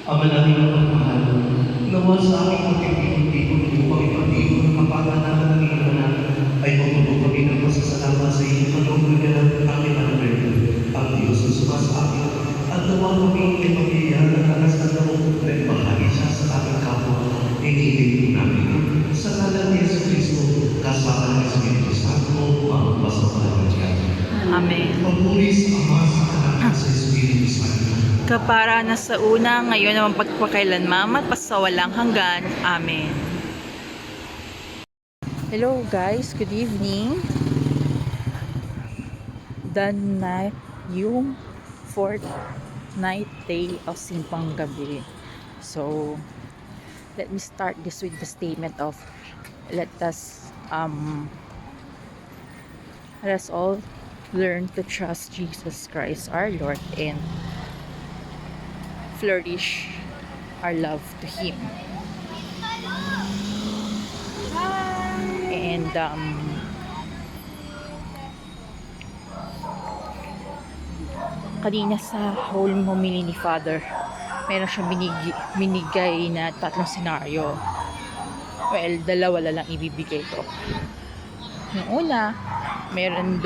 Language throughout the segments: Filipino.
Ama namin ang pagmamahal, nawa sa aming pagtitipon-tipon upang ipag-ibon ng kapanganakan ng iyong anak, ay matulog kami ng pasasalamat sa iyong kalooban ng aming anak, ang Diyos na sumasabi, at nawa kami ay magbiyaya ng lakas ng loob at bahagi siya sa aming kapwa, iniibig namin. Sa ngalan ni Yesu Cristo, kasama ng Espiritu Santo, magpasalamat siya. Amen. Papuri sa Ama, sa Anak, at sa Espiritu Santo. Kapara na sa una, ngayon naman pagpakailanman, pasawalang hanggan. Amen. Hello guys, good evening. Done na yung fourth night day of Simpang Gabi. So, let me start this with the statement of let us all learn to trust Jesus Christ our Lord and flourish our love to Him. And kanina sa whole homily ni Father, meron siyang binigay na tatlong senaryo. Well, dalawa lang ibibigay ko. Yung una, meron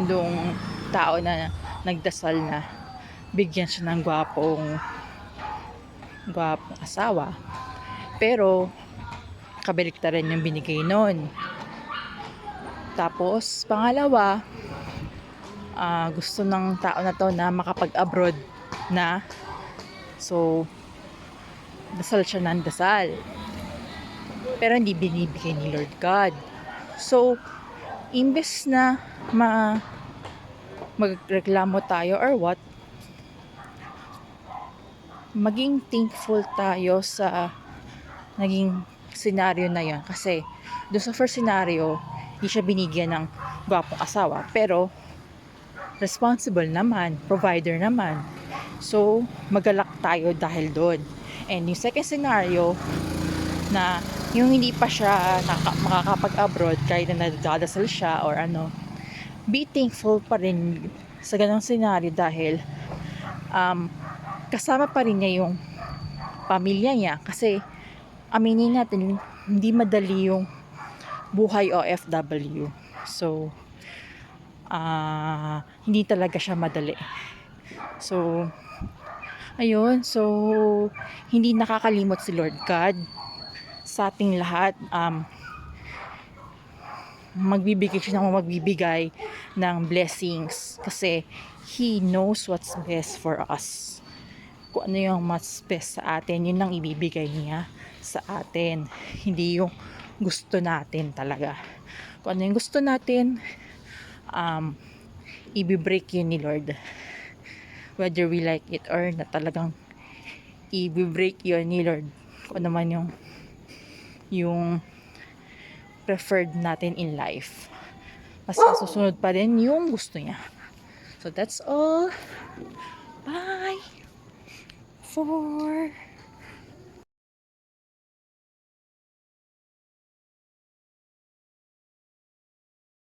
dong tao na nagdasal na bigyan siya ng gwapong asawa. Pero kabaliktaran yung binigay nun. Tapos, pangalawa, gusto ng tao na to na makapag-abroad na. So, dasal siya ng dasal. Pero hindi binibigay ni Lord God. So, imbes na magreklamo tayo or what, maging thankful tayo sa naging senaryo na yan. Kasi, doon sa first scenario, hindi siya binigyan ng gwapong asawa. Pero, responsible naman, provider naman. So, magalak tayo dahil doon. And yung second scenario, na yung hindi pa siya makakapag-abroad kahit na nagdadasal siya or ano, be thankful pa rin sa ganong scenario dahil kasama pa rin niya yung pamilya niya. Kasi aminin natin, hindi madali yung buhay OFW. So, hindi talaga siya madali. So, ayun. So, hindi nakakalimot si Lord God sa ating lahat. Magbibigay ng blessings kasi He knows what's best for us. Kung ano yung mas best sa atin, yun lang ibibigay niya sa atin. Hindi yung gusto natin talaga. Kung ano yung gusto natin, i-break yun ni Lord. Whether we like it or not, talagang i-break yun ni Lord. Kung naman yung preferred natin in life. Mas masusunod pa rin yung gusto niya. So that's all. Bye for